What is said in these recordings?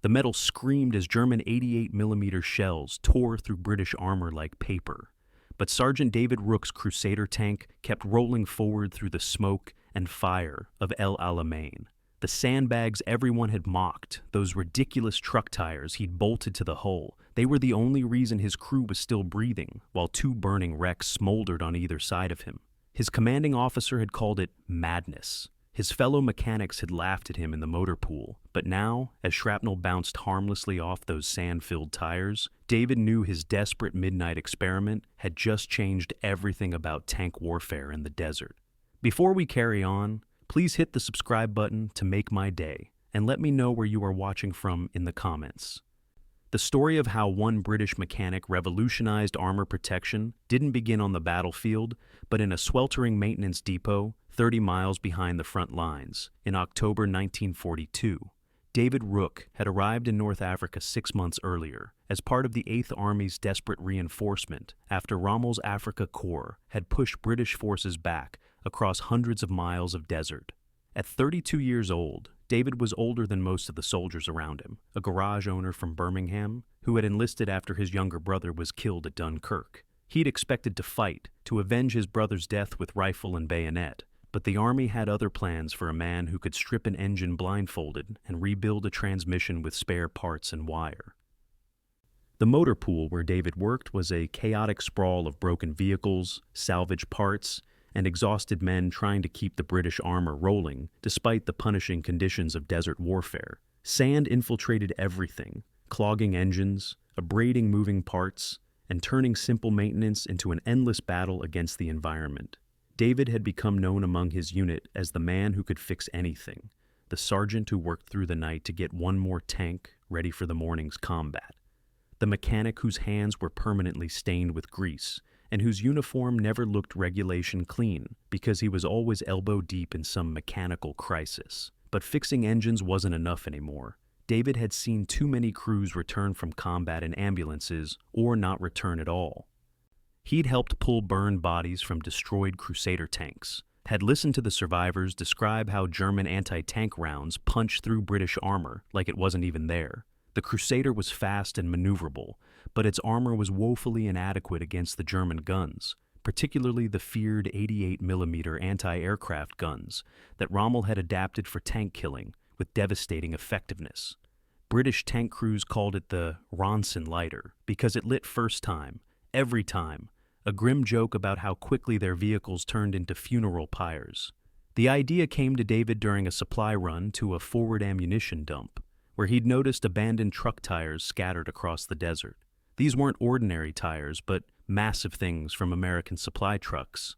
The metal screamed as German 88mm shells tore through British armor like paper. But Sergeant David Rooke's Crusader tank kept rolling forward through the smoke and fire of El Alamein. The sandbags everyone had mocked, those ridiculous truck tires he'd bolted to the hull, they were the only reason his crew was still breathing, while two burning wrecks smoldered on either side of him. His commanding officer had called it madness. His fellow mechanics had laughed at him in the motor pool, but now, as shrapnel bounced harmlessly off those sand-filled tires, David knew his desperate midnight experiment had just changed everything about tank warfare in the desert. Before we carry on, please hit the subscribe button to make my day, and let me know where you are watching from in the comments. The story of how one British mechanic revolutionized armor protection didn't begin on the battlefield, but in a sweltering maintenance depot 30 miles behind the front lines. In October 1942, David Rooke had arrived in North Africa 6 months earlier as part of the 8th Army's desperate reinforcement after Rommel's Afrika Korps had pushed British forces back across hundreds of miles of desert. At 32 years old, David was older than most of the soldiers around him, a garage owner from Birmingham who had enlisted after his younger brother was killed at Dunkirk. He'd expected to fight, to avenge his brother's death with rifle and bayonet, but the Army had other plans for a man who could strip an engine blindfolded and rebuild a transmission with spare parts and wire. The motor pool where David worked was a chaotic sprawl of broken vehicles, salvaged parts, and exhausted men trying to keep the British armor rolling despite the punishing conditions of desert warfare. Sand infiltrated everything, clogging engines, abrading moving parts, and turning simple maintenance into an endless battle against the environment. David had become known among his unit as the man who could fix anything, the sergeant who worked through the night to get one more tank ready for the morning's combat, the mechanic whose hands were permanently stained with grease, and whose uniform never looked regulation clean because he was always elbow deep in some mechanical crisis. But fixing engines wasn't enough anymore. David had seen too many crews return from combat in ambulances or not return at all. He'd helped pull burned bodies from destroyed Crusader tanks, had listened to the survivors describe how German anti-tank rounds punched through British armor like it wasn't even there. The Crusader was fast and maneuverable, but its armor was woefully inadequate against the German guns, particularly the feared 88mm anti-aircraft guns that Rommel had adapted for tank killing with devastating effectiveness. British tank crews called it the Ronson lighter because it lit first time, every time, a grim joke about how quickly their vehicles turned into funeral pyres. The idea came to David during a supply run to a forward ammunition dump, where he'd noticed abandoned truck tires scattered across the desert. These weren't ordinary tires, but massive things from American supply trucks,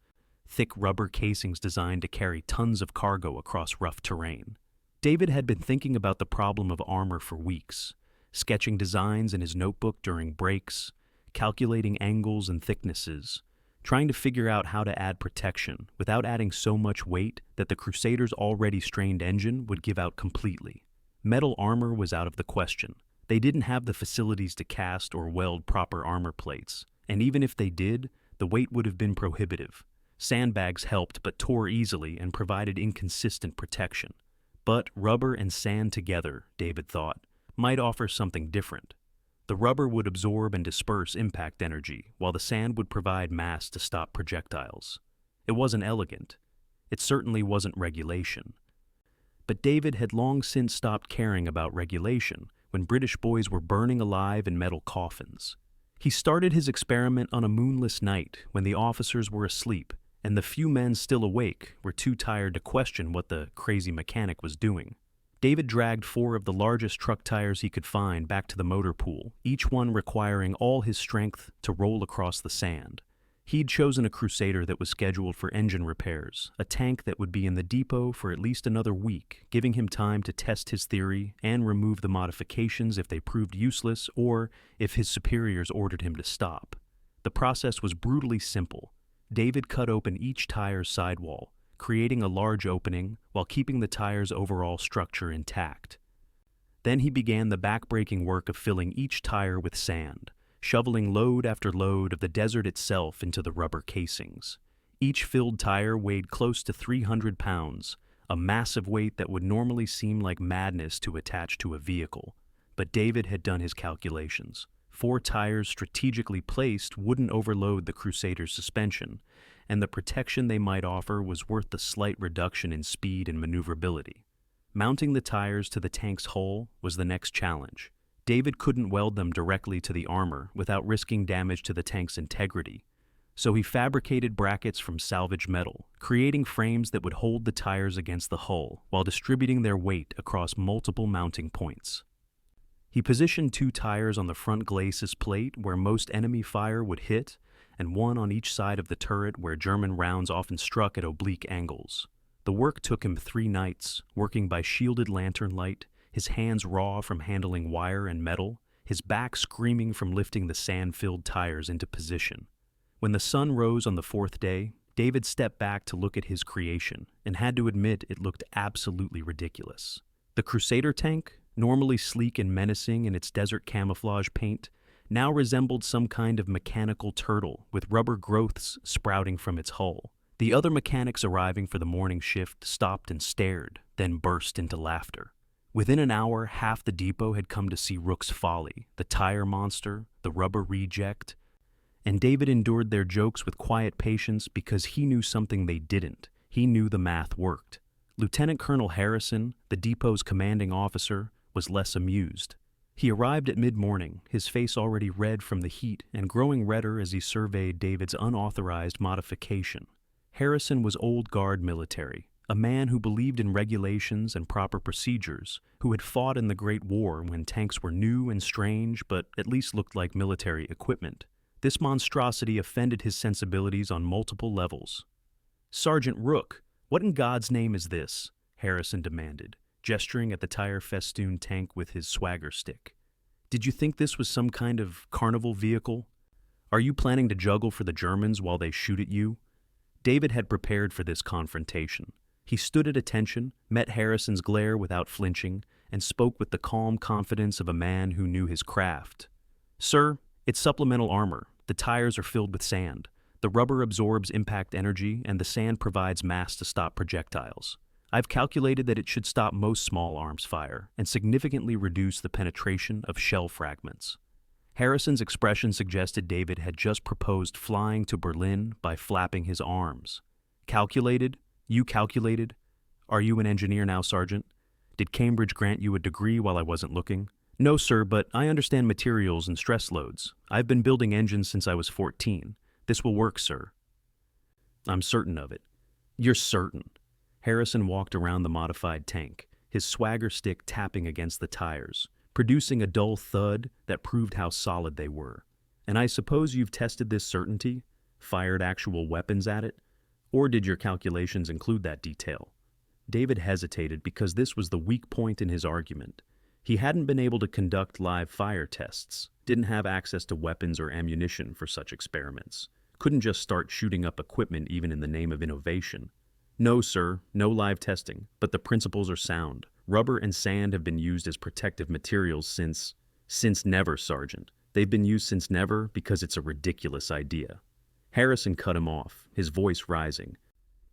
thick rubber casings designed to carry tons of cargo across rough terrain. David had been thinking about the problem of armor for weeks, sketching designs in his notebook during breaks, calculating angles and thicknesses, trying to figure out how to add protection without adding so much weight that the Crusader's already strained engine would give out completely. Metal armor was out of the question. They didn't have the facilities to cast or weld proper armor plates, and even if they did, the weight would have been prohibitive. Sandbags helped but tore easily and provided inconsistent protection. But rubber and sand together, David thought, might offer something different. The rubber would absorb and disperse impact energy, while the sand would provide mass to stop projectiles. It wasn't elegant. It certainly wasn't regulation. But David had long since stopped caring about regulation when British boys were burning alive in metal coffins. He started his experiment on a moonless night when the officers were asleep, and the few men still awake were too tired to question what the crazy mechanic was doing. David dragged 4 of the largest truck tires he could find back to the motor pool, each one requiring all his strength to roll across the sand. He'd chosen a Crusader that was scheduled for engine repairs, a tank that would be in the depot for at least another week, giving him time to test his theory and remove the modifications if they proved useless or if his superiors ordered him to stop. The process was brutally simple. David cut open each tire's sidewall, creating a large opening while keeping the tire's overall structure intact. Then he began the back-breaking work of filling each tire with sand, shoveling load after load of the desert itself into the rubber casings. Each filled tire weighed close to 300 pounds, a massive weight that would normally seem like madness to attach to a vehicle. But David had done his calculations. 4 tires strategically placed wouldn't overload the Crusader's suspension, and the protection they might offer was worth the slight reduction in speed and maneuverability. Mounting the tires to the tank's hull was the next challenge. David couldn't weld them directly to the armor without risking damage to the tank's integrity, so he fabricated brackets from salvaged metal, creating frames that would hold the tires against the hull while distributing their weight across multiple mounting points. He positioned 2 tires on the front glacis plate where most enemy fire would hit, and 1 on each side of the turret where German rounds often struck at oblique angles. The work took him 3 nights, working by shielded lantern light, his hands raw from handling wire and metal, his back screaming from lifting the sand-filled tires into position. When the sun rose on the 4th day, David stepped back to look at his creation and had to admit it looked absolutely ridiculous. The Crusader tank, normally sleek and menacing in its desert camouflage paint, now resembled some kind of mechanical turtle with rubber growths sprouting from its hull. The other mechanics arriving for the morning shift stopped and stared, then burst into laughter. Within an hour, half the depot had come to see Rooke's folly, the tire monster, the rubber reject, and David endured their jokes with quiet patience because he knew something they didn't. He knew the math worked. Lieutenant Colonel Harrison, the depot's commanding officer, was less amused. He arrived at mid-morning, his face already red from the heat and growing redder as he surveyed David's unauthorized modification. Harrison was old guard military, a man who believed in regulations and proper procedures, who had fought in the Great War when tanks were new and strange but at least looked like military equipment. This monstrosity offended his sensibilities on multiple levels. "Sergeant Rooke, what in God's name is this?" Harrison demanded, gesturing at the tire-festooned tank with his swagger stick. "Did you think this was some kind of carnival vehicle? Are you planning to juggle for the Germans while they shoot at you?" David had prepared for this confrontation. He stood at attention, met Harrison's glare without flinching, and spoke with the calm confidence of a man who knew his craft. "Sir, it's supplemental armor. The tires are filled with sand. The rubber absorbs impact energy, and the sand provides mass to stop projectiles. I've calculated that it should stop most small arms fire and significantly reduce the penetration of shell fragments." Harrison's expression suggested David had just proposed flying to Berlin by flapping his arms. "Calculated? You calculated? Are you an engineer now, Sergeant? Did Cambridge grant you a degree while I wasn't looking?" "No, sir, but I understand materials and stress loads. I've been building engines since I was 14. This will work, sir." "I'm certain of it." "You're certain?" Harrison walked around the modified tank, his swagger stick tapping against the tires, producing a dull thud that proved how solid they were. "And I suppose you've tested this certainty? Fired actual weapons at it? Or did your calculations include that detail?" David hesitated because this was the weak point in his argument. He hadn't been able to conduct live fire tests, didn't have access to weapons or ammunition for such experiments, couldn't just start shooting up equipment even in the name of innovation. "No, sir, no live testing, but the principles are sound. Rubber and sand have been used as protective materials since never, Sergeant. They've been used since never because it's a ridiculous idea." Harrison cut him off, his voice rising.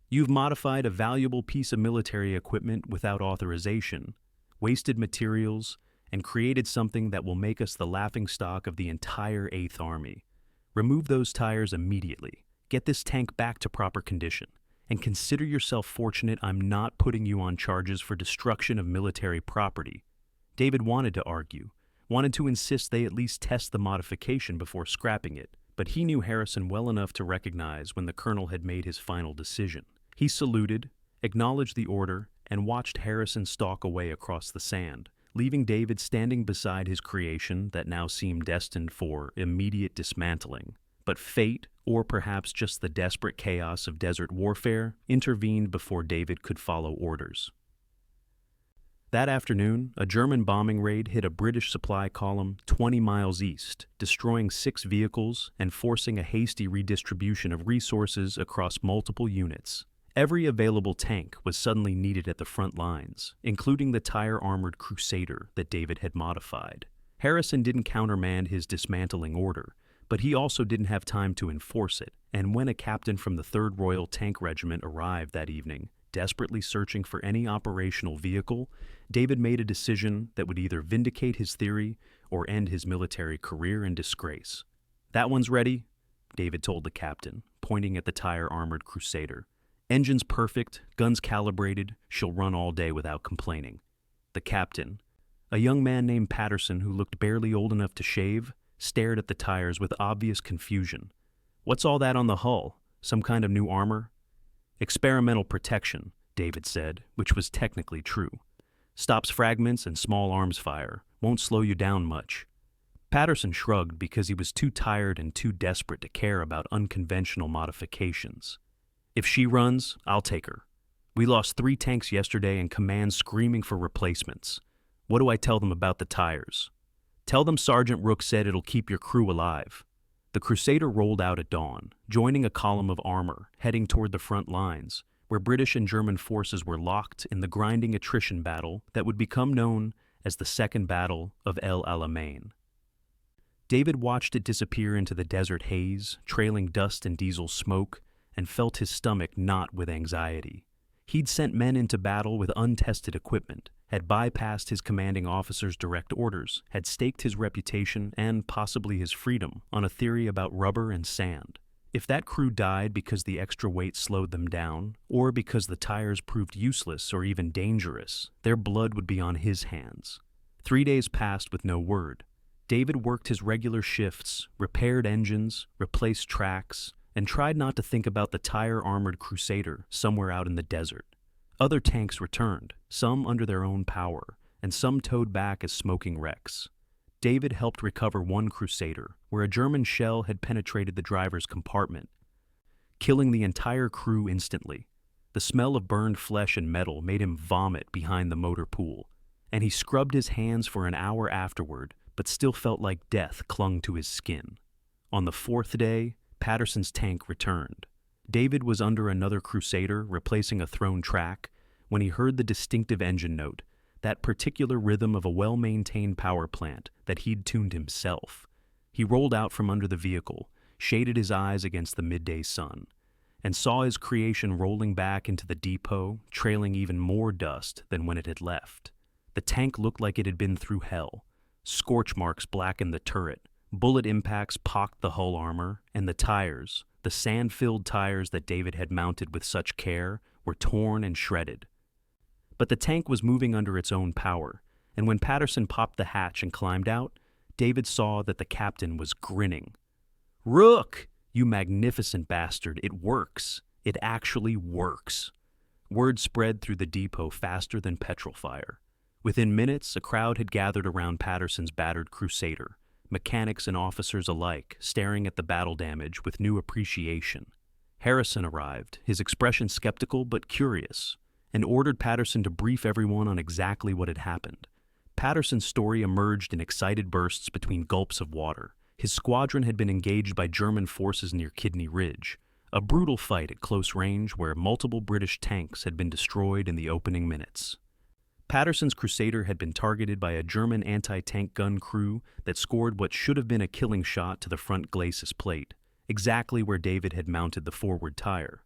"You've modified a valuable piece of military equipment without authorization, wasted materials, and created something that will make us the laughingstock of the entire 8th Army. Remove those tires immediately. Get this tank back to proper condition. And consider yourself fortunate I'm not putting you on charges for destruction of military property." David wanted to argue, wanted to insist they at least test the modification before scrapping it, but he knew Harrison well enough to recognize when the colonel had made his final decision. He saluted, acknowledged the order, and watched Harrison stalk away across the sand, leaving David standing beside his creation that now seemed destined for immediate dismantling. But fate, or perhaps just the desperate chaos of desert warfare, intervened before David could follow orders. That afternoon, a German bombing raid hit a British supply column 20 miles east, destroying 6 vehicles and forcing a hasty redistribution of resources across multiple units. Every available tank was suddenly needed at the front lines, including the tire-armored Crusader that David had modified. Harrison didn't countermand his dismantling order, but he also didn't have time to enforce it, and when a captain from the 3rd Royal Tank Regiment arrived that evening, desperately searching for any operational vehicle, David made a decision that would either vindicate his theory or end his military career in disgrace. "That one's ready," David told the captain, pointing at the tire-armored Crusader. "Engine's perfect, guns calibrated, she'll run all day without complaining." The captain, a young man named Patterson who looked barely old enough to shave, stared at the tires with obvious confusion. "What's all that on the hull? Some kind of new armor?" "Experimental protection," David said, which was technically true. "Stops fragments and small arms fire. Won't slow you down much." Patterson shrugged because he was too tired and too desperate to care about unconventional modifications. "If she runs, I'll take her. We lost 3 tanks yesterday and command screaming for replacements. What do I tell them about the tires?" "Tell them Sergeant Rooke said it'll keep your crew alive." The Crusader rolled out at dawn, joining a column of armor, heading toward the front lines, where British and German forces were locked in the grinding attrition battle that would become known as the Second Battle of El Alamein. David watched it disappear into the desert haze, trailing dust and diesel smoke, and felt his stomach knot with anxiety. He'd sent men into battle with untested equipment, had bypassed his commanding officer's direct orders, had staked his reputation and possibly his freedom on a theory about rubber and sand. If that crew died because the extra weight slowed them down, or because the tires proved useless or even dangerous, their blood would be on his hands. 3 days passed with no word. David worked his regular shifts, repaired engines, replaced tracks, and tried not to think about the tire-armored Crusader somewhere out in the desert. Other tanks returned, some under their own power, and some towed back as smoking wrecks. David helped recover one Crusader, where a German shell had penetrated the driver's compartment, killing the entire crew instantly. The smell of burned flesh and metal made him vomit behind the motor pool, and he scrubbed his hands for an hour afterward, but still felt like death clung to his skin. On the 4th day, Patterson's tank returned. David was under another Crusader, replacing a thrown track, when he heard the distinctive engine note, that particular rhythm of a well-maintained power plant that he'd tuned himself. He rolled out from under the vehicle, shaded his eyes against the midday sun, and saw his creation rolling back into the depot, trailing even more dust than when it had left. The tank looked like it had been through hell. Scorch marks blackened the turret, bullet impacts pocked the hull armor, and the tires, the sand-filled tires that David had mounted with such care, were torn and shredded. But the tank was moving under its own power, and when Patterson popped the hatch and climbed out, David saw that the captain was grinning. "Rooke, you magnificent bastard, it works. It actually works." Word spread through the depot faster than petrol fire. Within minutes, a crowd had gathered around Patterson's battered Crusader, mechanics and officers alike staring at the battle damage with new appreciation. Harrison arrived, his expression skeptical but curious, and ordered Patterson to brief everyone on exactly what had happened. Patterson's story emerged in excited bursts between gulps of water. His squadron had been engaged by German forces near Kidney Ridge, a brutal fight at close range where multiple British tanks had been destroyed in the opening minutes. Patterson's Crusader had been targeted by a German anti-tank gun crew that scored what should have been a killing shot to the front glacis plate, exactly where David had mounted the forward tire.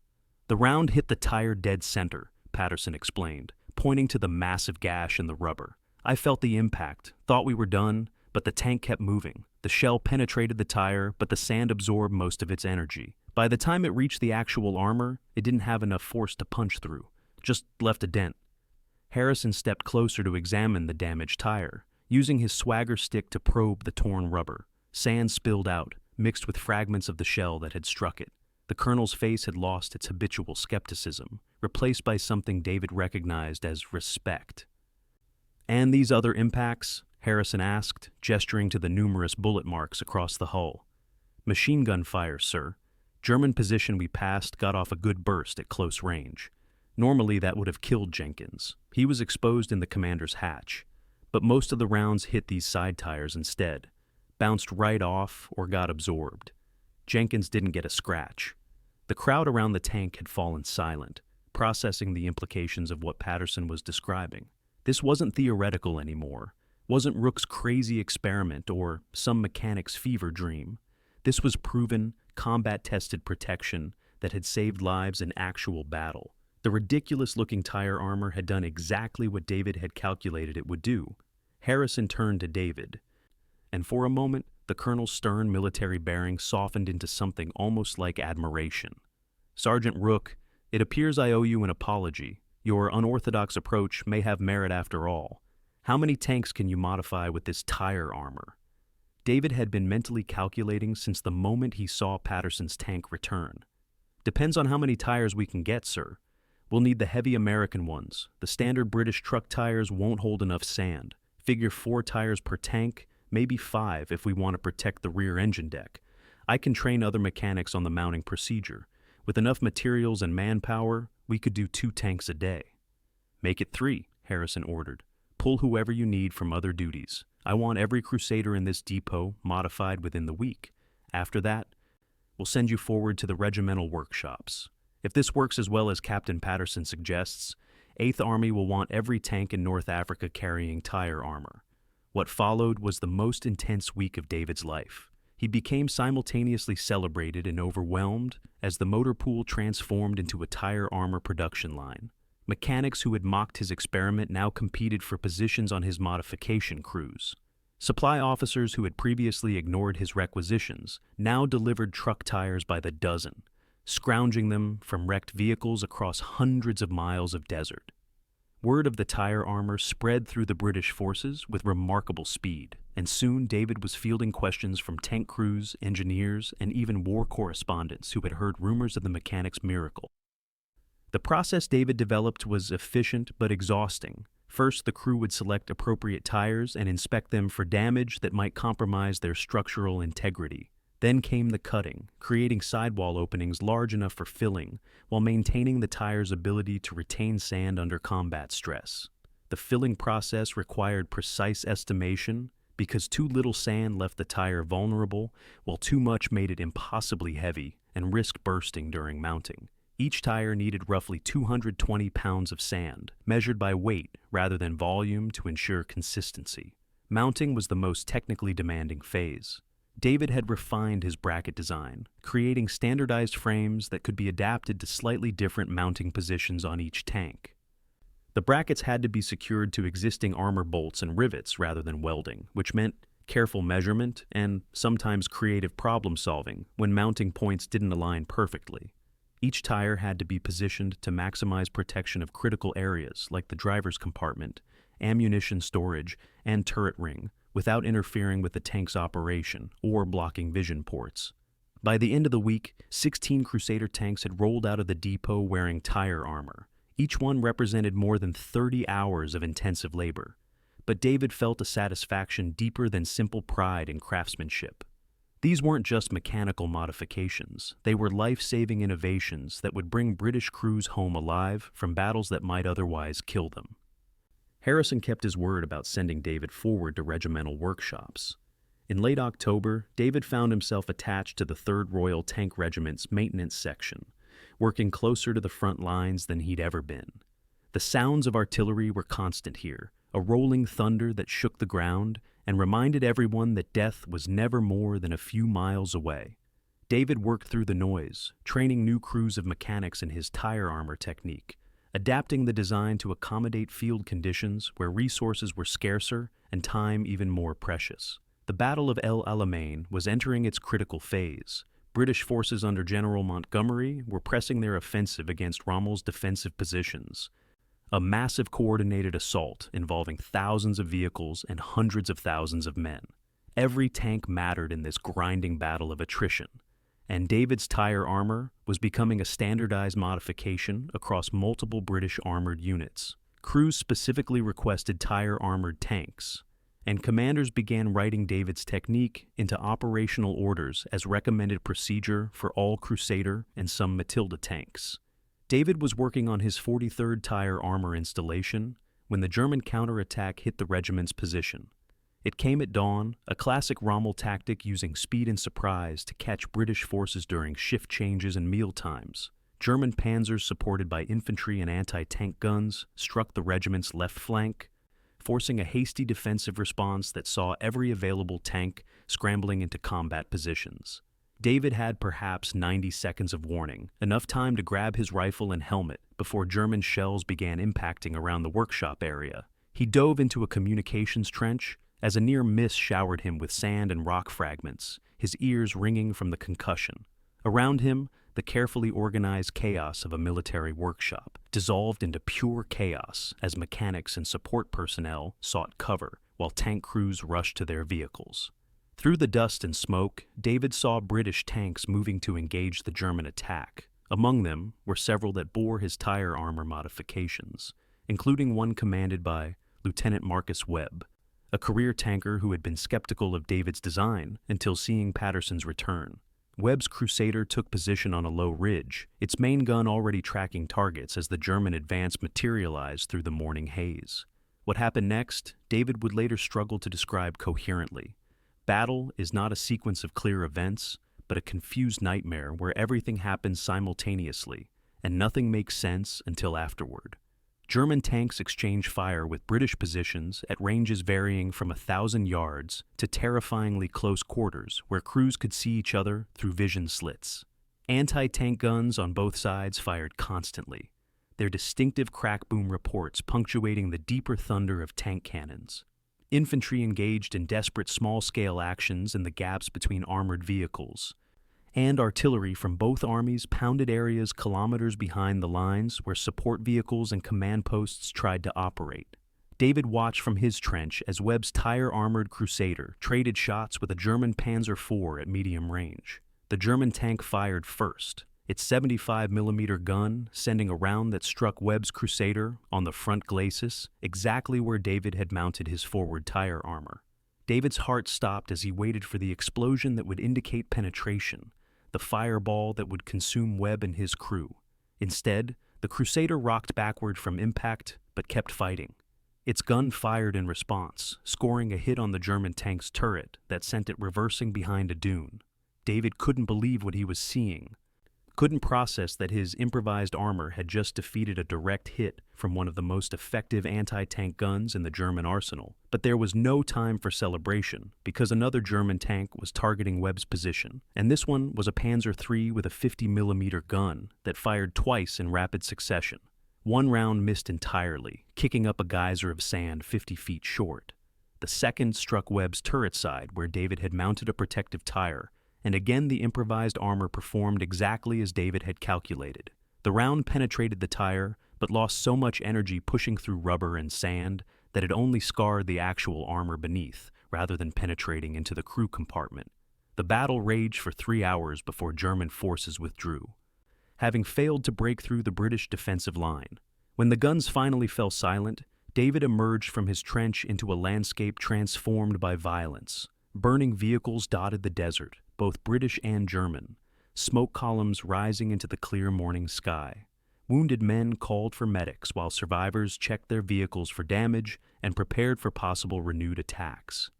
"The round hit the tire dead center," Patterson explained, pointing to the massive gash in the rubber. "I felt the impact, thought we were done, but the tank kept moving. The shell penetrated the tire, but the sand absorbed most of its energy. By the time it reached the actual armor, it didn't have enough force to punch through, just left a dent." Harrison stepped closer to examine the damaged tire, using his swagger stick to probe the torn rubber. Sand spilled out, mixed with fragments of the shell that had struck it. The colonel's face had lost its habitual skepticism, replaced by something David recognized as respect. "And these other impacts?" Harrison asked, gesturing to the numerous bullet marks across the hull. "Machine gun fire, sir. German position we passed got off a good burst at close range. Normally that would have killed Jenkins. He was exposed in the commander's hatch. But most of the rounds hit these side tires instead, bounced right off or got absorbed. Jenkins didn't get a scratch." The crowd around the tank had fallen silent, processing the implications of what Patterson was describing. This wasn't theoretical anymore, wasn't Rooke's crazy experiment or some mechanic's fever dream. This was proven, combat-tested protection that had saved lives in actual battle. The ridiculous-looking tire armor had done exactly what David had calculated it would do. Harrison turned to David, and for a moment, the colonel's stern military bearing softened into something almost like admiration. "Sergeant Rooke, it appears I owe you an apology. Your unorthodox approach may have merit after all. How many tanks can you modify with this tire armor?" David had been mentally calculating since the moment he saw Patterson's tank return. "Depends on how many tires we can get, sir. We'll need the heavy American ones. The standard British truck tires won't hold enough sand. Figure 4 tires per tank, maybe 5 if we want to protect the rear engine deck. I can train other mechanics on the mounting procedure. With enough materials and manpower, we could do 2 tanks a day." "Make it 3, Harrison ordered. "Pull whoever you need from other duties. I want every Crusader in this depot modified within the week. After that, we'll send you forward to the regimental workshops. If this works as well as Captain Patterson suggests, 8th Army will want every tank in North Africa carrying tire armor." What followed was the most intense week of David's life. He became simultaneously celebrated and overwhelmed as the motor pool transformed into a tire armor production line. Mechanics who had mocked his experiment now competed for positions on his modification crews. Supply officers who had previously ignored his requisitions now delivered truck tires by the dozen, scrounging them from wrecked vehicles across hundreds of miles of desert. Word of the tire armor spread through the British forces with remarkable speed, and soon David was fielding questions from tank crews, engineers, and even war correspondents who had heard rumors of the mechanic's miracle. The process David developed was efficient but exhausting. First, the crew would select appropriate tires and inspect them for damage that might compromise their structural integrity. Then came the cutting, creating sidewall openings large enough for filling, while maintaining the tire's ability to retain sand under combat stress. The filling process required precise estimation because too little sand left the tire vulnerable, while too much made it impossibly heavy and risked bursting during mounting. Each tire needed roughly 220 pounds of sand, measured by weight rather than volume to ensure consistency. Mounting was the most technically demanding phase. David had refined his bracket design, creating standardized frames that could be adapted to slightly different mounting positions on each tank. The brackets had to be secured to existing armor bolts and rivets rather than welding, which meant careful measurement and sometimes creative problem-solving when mounting points didn't align perfectly. Each tire had to be positioned to maximize protection of critical areas like the driver's compartment, ammunition storage, and turret ring, without interfering with the tank's operation or blocking vision ports. By the end of the week, 16 Crusader tanks had rolled out of the depot wearing tire armor. Each one represented more than 30 hours of intensive labor. But David felt a satisfaction deeper than simple pride in craftsmanship. These weren't just mechanical modifications. They were life-saving innovations that would bring British crews home alive from battles that might otherwise kill them. Harrison kept his word about sending David forward to regimental workshops. In late October, David found himself attached to the 3rd Royal Tank Regiment's maintenance section, working closer to the front lines than he'd ever been. The sounds of artillery were constant here, a rolling thunder that shook the ground and reminded everyone that death was never more than a few miles away. David worked through the noise, training new crews of mechanics in his tire armor technique, adapting the design to accommodate field conditions where resources were scarcer and time even more precious. The Battle of El Alamein was entering its critical phase. British forces under General Montgomery were pressing their offensive against Rommel's defensive positions. A massive coordinated assault involving thousands of vehicles and hundreds of thousands of men. Every tank mattered in this grinding battle of attrition, and David's tire armor was becoming a standardized modification across multiple British armored units. Crews specifically requested tire-armored tanks, and commanders began writing David's technique into operational orders as recommended procedure for all Crusader and some Matilda tanks. David was working on his 43rd tire armor installation when the German counterattack hit the regiment's position. It came at dawn, a classic Rommel tactic using speed and surprise to catch British forces during shift changes and meal times. German panzers supported by infantry and anti-tank guns struck the regiment's left flank, forcing a hasty defensive response that saw every available tank scrambling into combat positions. David had perhaps 90 seconds of warning, enough time to grab his rifle and helmet before German shells began impacting around the workshop area. He dove into a communications trench as a near miss showered him with sand and rock fragments, his ears ringing from the concussion. Around him, the carefully organized chaos of a military workshop dissolved into pure chaos as mechanics and support personnel sought cover while tank crews rushed to their vehicles. Through the dust and smoke, David saw British tanks moving to engage the German attack. Among them were several that bore his tire armor modifications, including one commanded by Lieutenant Marcus Webb, a career tanker who had been skeptical of David's design until seeing Patterson's return. Webb's Crusader took position on a low ridge, its main gun already tracking targets as the German advance materialized through the morning haze. What happened next, David would later struggle to describe coherently. Battle is not a sequence of clear events, but a confused nightmare where everything happens simultaneously, and nothing makes sense until afterward. German tanks exchange fire with British positions at ranges varying from 1,000 yards to terrifyingly close quarters where crews could see each other through vision slits. Anti-tank guns on both sides fired constantly, their distinctive crack-boom reports punctuating the deeper thunder of tank cannons. Infantry engaged in desperate small-scale actions in the gaps between armored vehicles, and artillery from both armies pounded areas kilometers behind the lines where support vehicles and command posts tried to operate. David watched from his trench as Webb's tire-armored Crusader traded shots with a German Panzer IV at medium range. The German tank fired first, its 75mm gun sending a round that struck Webb's Crusader on the front glacis, exactly where David had mounted his forward tire armor. David's heart stopped as he waited for the explosion that would indicate penetration, the fireball that would consume Webb and his crew. Instead, the Crusader rocked backward from impact, but kept fighting. Its gun fired in response, scoring a hit on the German tank's turret that sent it reversing behind a dune. David couldn't believe what he was seeing, couldn't process that his improvised armor had just defeated a direct hit from one of the most effective anti-tank guns in the German arsenal. But there was no time for celebration, because another German tank was targeting Webb's position, and this one was a Panzer III with a 50mm gun that fired twice in rapid succession. One round missed entirely, kicking up a geyser of sand 50 feet short. The second struck Webb's turret side, where David had mounted a protective tire, and again the improvised armor performed exactly as David had calculated. The round penetrated the tire, but lost so much energy pushing through rubber and sand that it only scarred the actual armor beneath, rather than penetrating into the crew compartment. The battle raged for 3 hours before German forces withdrew, having failed to break through the British defensive line. When the guns finally fell silent, David emerged from his trench into a landscape transformed by violence. Burning vehicles dotted the desert, both British and German, smoke columns rising into the clear morning sky. Wounded men called for medics while survivors checked their vehicles for damage and prepared for possible renewed attacks.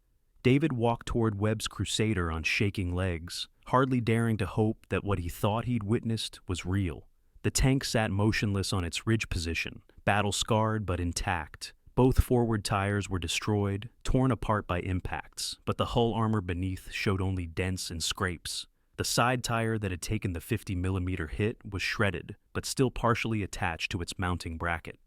David walked toward Webb's Crusader on shaking legs, hardly daring to hope that what he thought he'd witnessed was real. The tank sat motionless on its ridge position, battle-scarred but intact. Both forward tires were destroyed, torn apart by impacts, but the hull armor beneath showed only dents and scrapes. The side tire that had taken the 50mm hit was shredded, but still partially attached to its mounting bracket.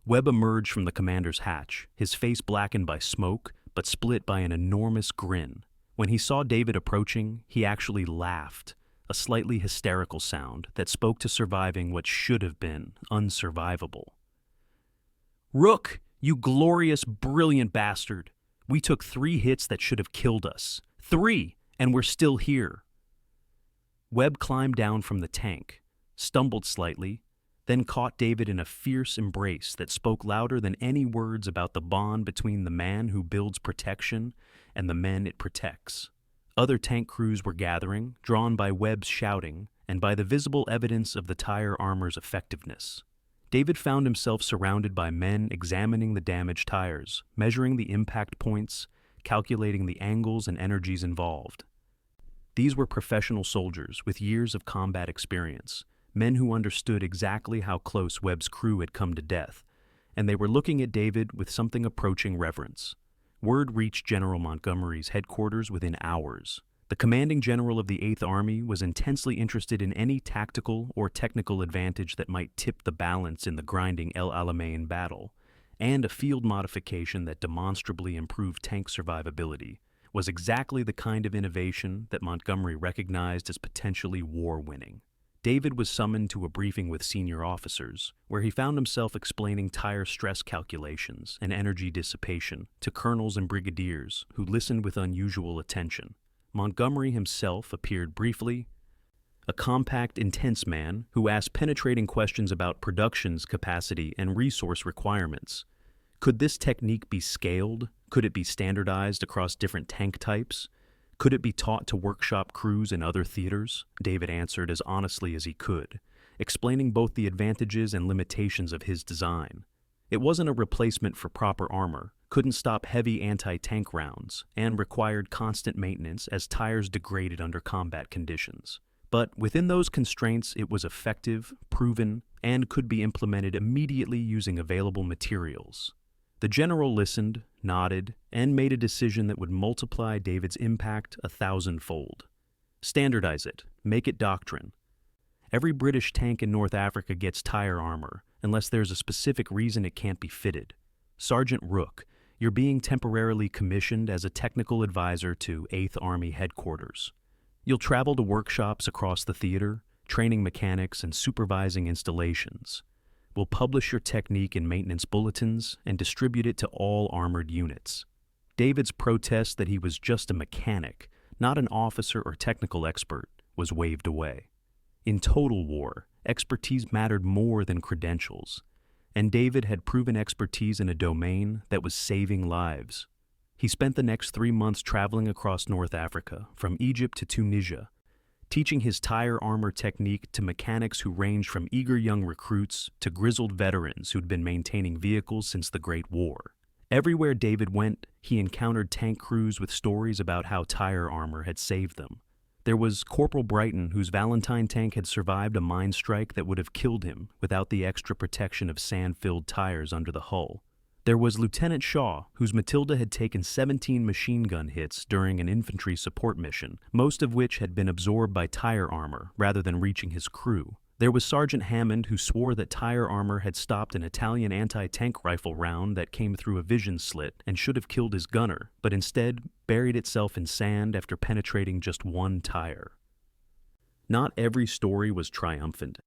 Webb emerged from the commander's hatch, his face blackened by smoke, but split by an enormous grin. When he saw David approaching, he actually laughed, a slightly hysterical sound that spoke to surviving what should have been unsurvivable. "Rooke, you glorious, brilliant bastard! We took 3 hits that should have killed us. 3, and we're still here." Webb climbed down from the tank, stumbled slightly, then caught David in a fierce embrace that spoke louder than any words about the bond between the man who builds protection and the men it protects. Other tank crews were gathering, drawn by Webb's shouting and by the visible evidence of the tire armor's effectiveness. David found himself surrounded by men examining the damaged tires, measuring the impact points, calculating the angles and energies involved. These were professional soldiers with years of combat experience, men who understood exactly how close Webb's crew had come to death, and they were looking at David with something approaching reverence. Word reached General Montgomery's headquarters within hours. The commanding general of the Eighth Army was intensely interested in any tactical or technical advantage that might tip the balance in the grinding El Alamein battle, and a field modification that demonstrably improved tank survivability was exactly the kind of innovation that Montgomery recognized as potentially war-winning. David was summoned to a briefing with senior officers, where he found himself explaining tire stress calculations and energy dissipation to colonels and brigadiers who listened with unusual attention. Montgomery himself appeared briefly, a compact, intense man who asked penetrating questions about production's capacity and resource requirements. Could this technique be scaled? Could it be standardized across different tank types? Could it be taught to workshop crews in other theaters? David answered as honestly as he could, explaining both the advantages and limitations of his design. It wasn't a replacement for proper armor, couldn't stop heavy anti-tank rounds, and required constant maintenance as tires degraded under combat conditions. But within those constraints, it was effective, proven, and could be implemented immediately using available materials. The general listened, nodded, and made a decision that would multiply David's impact 1,000-fold. Standardize it, make it doctrine. Every British tank in North Africa gets tire armor, unless there's a specific reason it can't be fitted. Sergeant Rooke, you're being temporarily commissioned as a technical advisor to 8th Army Headquarters. You'll travel to workshops across the theater, training mechanics and supervising installations. We'll publish your technique in maintenance bulletins and distribute it to all armored units. David's protest that he was just a mechanic, not an officer or technical expert, was waved away. In total war, expertise mattered more than credentials, and David had proven expertise in a domain that was saving lives. He spent the next 3 months traveling across North Africa, from Egypt to Tunisia, teaching his tire armor technique to mechanics who ranged from eager young recruits to grizzled veterans who'd been maintaining vehicles since the Great War. Everywhere David went, he encountered tank crews with stories about how tire armor had saved them. There was Corporal Brighton, whose Valentine tank had survived a mine strike that would have killed him without the extra protection of sand-filled tires under the hull. There was Lieutenant Shaw, whose Matilda had taken 17 machine gun hits during an infantry support mission, most of which had been absorbed by tire armor rather than reaching his crew. There was Sergeant Hammond, who swore that tire armor had stopped an Italian anti-tank rifle round that came through a vision slit and should have killed his gunner, but instead buried itself in sand after penetrating just one tire. Not every story was triumphant.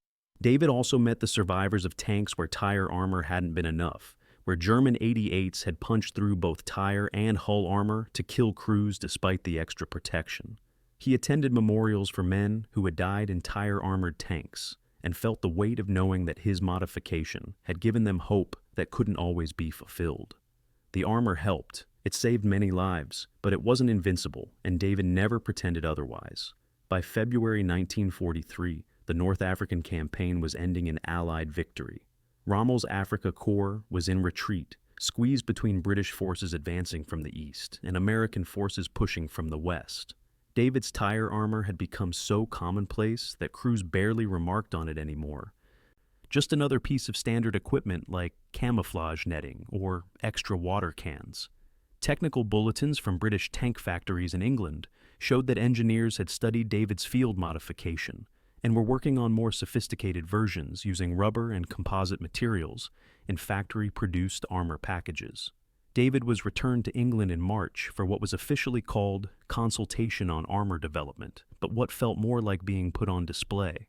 David also met the survivors of tanks where tire armor hadn't been enough, where German 88s had punched through both tire and hull armor to kill crews despite the extra protection. He attended memorials for men who had died in tire-armored tanks and felt the weight of knowing that his modification had given them hope that couldn't always be fulfilled. The armor helped. It saved many lives, but it wasn't invincible, and David never pretended otherwise. By February 1943, the North African campaign was ending in Allied victory. Rommel's Afrika Korps was in retreat, squeezed between British forces advancing from the east and American forces pushing from the west. David's tire armor had become so commonplace that crews barely remarked on it anymore. Just another piece of standard equipment like camouflage netting or extra water cans. Technical bulletins from British tank factories in England showed that engineers had studied David's field modification and were working on more sophisticated versions using rubber and composite materials in factory-produced armor packages. David was returned to England in March for what was officially called Consultation on Armor Development, but what felt more like being put on display.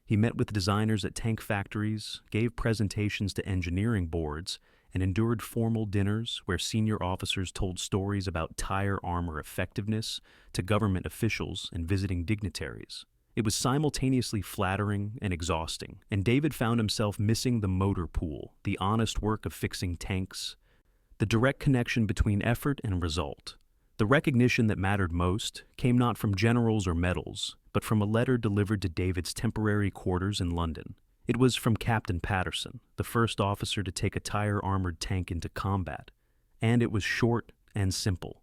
He met with designers at tank factories, gave presentations to engineering boards, and endured formal dinners where senior officers told stories about tire armor effectiveness to government officials and visiting dignitaries. It was simultaneously flattering and exhausting, and David found himself missing the motor pool, the honest work of fixing tanks, the direct connection between effort and result. The recognition that mattered most came not from generals or medals, but from a letter delivered to David's temporary quarters in London. It was from Captain Patterson, the first officer to take a tire-armored tank into combat, and it was short and simple.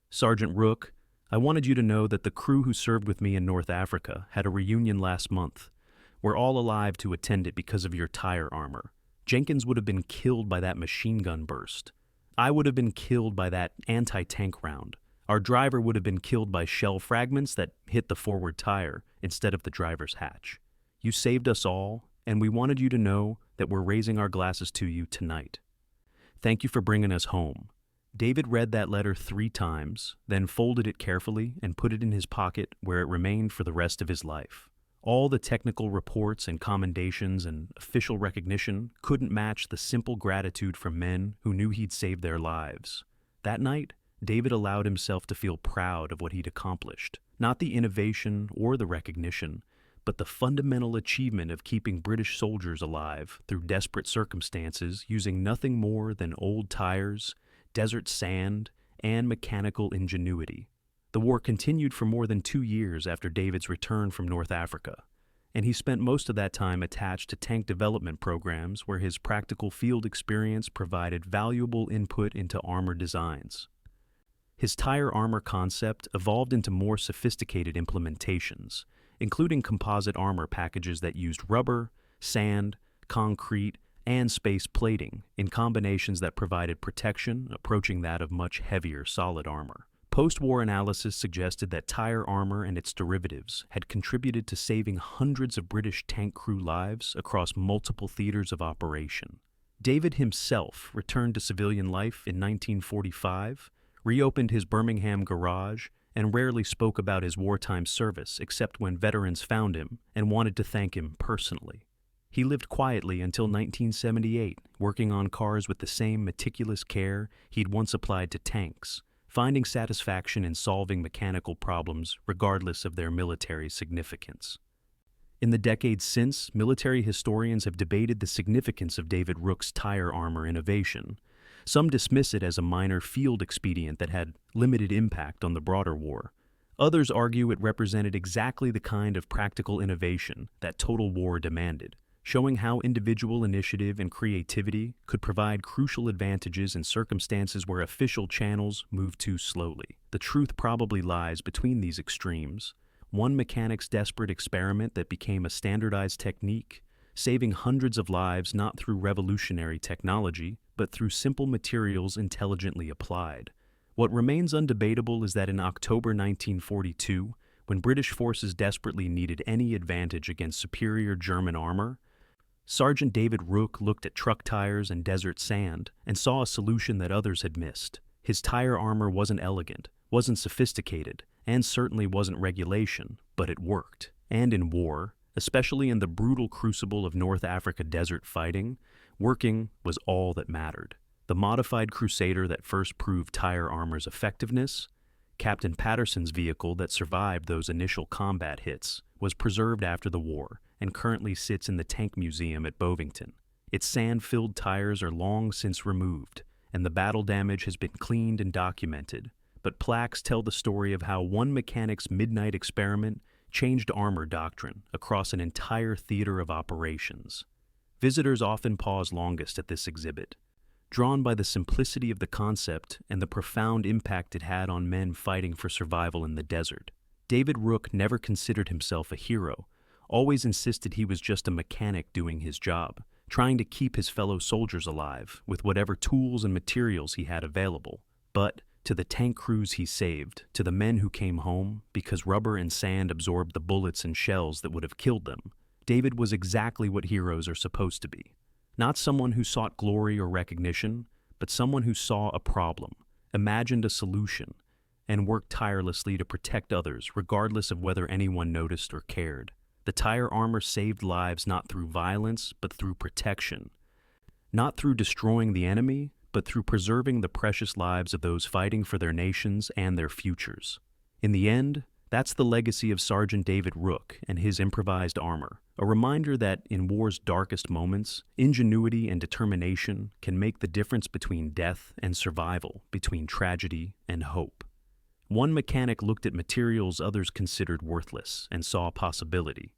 Sergeant Rooke, I wanted you to know that the crew who served with me in North Africa had a reunion last month. We're all alive to attend it because of your tire armor. Jenkins would have been killed by that machine gun burst. I would have been killed by that anti-tank round. Our driver would have been killed by shell fragments that hit the forward tire instead of the driver's hatch. You saved us all, and we wanted you to know that we're raising our glasses to you tonight. Thank you for bringing us home." David read that letter 3 times, then folded it carefully and put it in his pocket where it remained for the rest of his life. All the technical reports and commendations and official recognition couldn't match the simple gratitude from men who knew he'd saved their lives. That night, David allowed himself to feel proud of what he'd accomplished, not the innovation or the recognition, but the fundamental achievement of keeping British soldiers alive through desperate circumstances using nothing more than old tires, desert sand, and mechanical ingenuity. The war continued for more than 2 years after David's return from North Africa, and he spent most of that time attached to tank development programs where his practical field experience provided valuable input into armor designs. His tire armor concept evolved into more sophisticated implementations, including composite armor packages that used rubber, sand, concrete, and space plating in combinations that provided protection approaching that of much heavier solid armor. Post-war analysis suggested that tire armor and its derivatives had contributed to saving hundreds of British tank crew lives across multiple theaters of operation. David himself returned to civilian life in 1945, reopened his Birmingham garage, and rarely spoke about his wartime service except when veterans found him and wanted to thank him personally. He lived quietly until 1978, working on cars with the same meticulous care he'd once applied to tanks, finding satisfaction in solving mechanical problems regardless of their military significance. In the decades since, military historians have debated the significance of David Rooke's tire armor innovation. Some dismiss it as a minor field expedient that had limited impact on the broader war. Others argue it represented exactly the kind of practical innovation that total war demanded, showing how individual initiative and creativity could provide crucial advantages in circumstances where official channels moved too slowly. The truth probably lies between these extremes. One mechanic's desperate experiment that became a standardized technique, saving hundreds of lives not through revolutionary technology, but through simple materials intelligently applied. What remains undebatable is that in October 1942, when British forces desperately needed any advantage against superior German armor, Sergeant David Rooke looked at truck tires and desert sand and saw a solution that others had missed. His tire armor wasn't elegant, wasn't sophisticated, and certainly wasn't regulation, but it worked. And in war, especially in the brutal crucible of North Africa desert fighting, working was all that mattered. The modified Crusader that first proved tire armor's effectiveness, Captain Patterson's vehicle that survived those initial combat hits, was preserved after the war and currently sits in the Tank Museum at Bovington. Its sand-filled tires are long since removed, and the battle damage has been cleaned and documented, but plaques tell the story of how one mechanic's midnight experiment changed armor doctrine across an entire theater of operations. Visitors often pause longest at this exhibit, drawn by the simplicity of the concept and the profound impact it had on men fighting for survival in the desert. David Rooke never considered himself a hero, always insisted he was just a mechanic doing his job, trying to keep his fellow soldiers alive with whatever tools and materials he had available. But to the tank crews he saved, to the men who came home because rubber and sand absorbed the bullets and shells that would have killed them, David was exactly what heroes are supposed to be. Not someone who sought glory or recognition, but someone who saw a problem, imagined a solution, and worked tirelessly to protect others regardless of whether anyone noticed or cared. The tire armor saved lives not through violence, but through protection. Not through destroying the enemy, but through preserving the precious lives of those fighting for their nations and their futures. In the end, that's the legacy of Sergeant David Rooke and his improvised armor, a reminder that in war's darkest moments, ingenuity and determination can make the difference between death and survival, between tragedy and hope. One mechanic looked at materials others considered worthless and saw a possibility.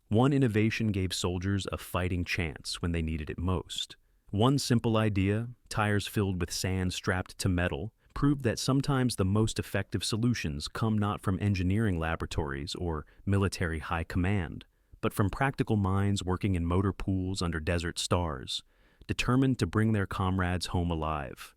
One innovation gave soldiers a fighting chance when they needed it most. One simple idea, tires filled with sand strapped to metal, proved that sometimes the most effective solutions come not from engineering laboratories or military high command, but from practical minds working in motor pools under desert stars, determined to bring their comrades home alive.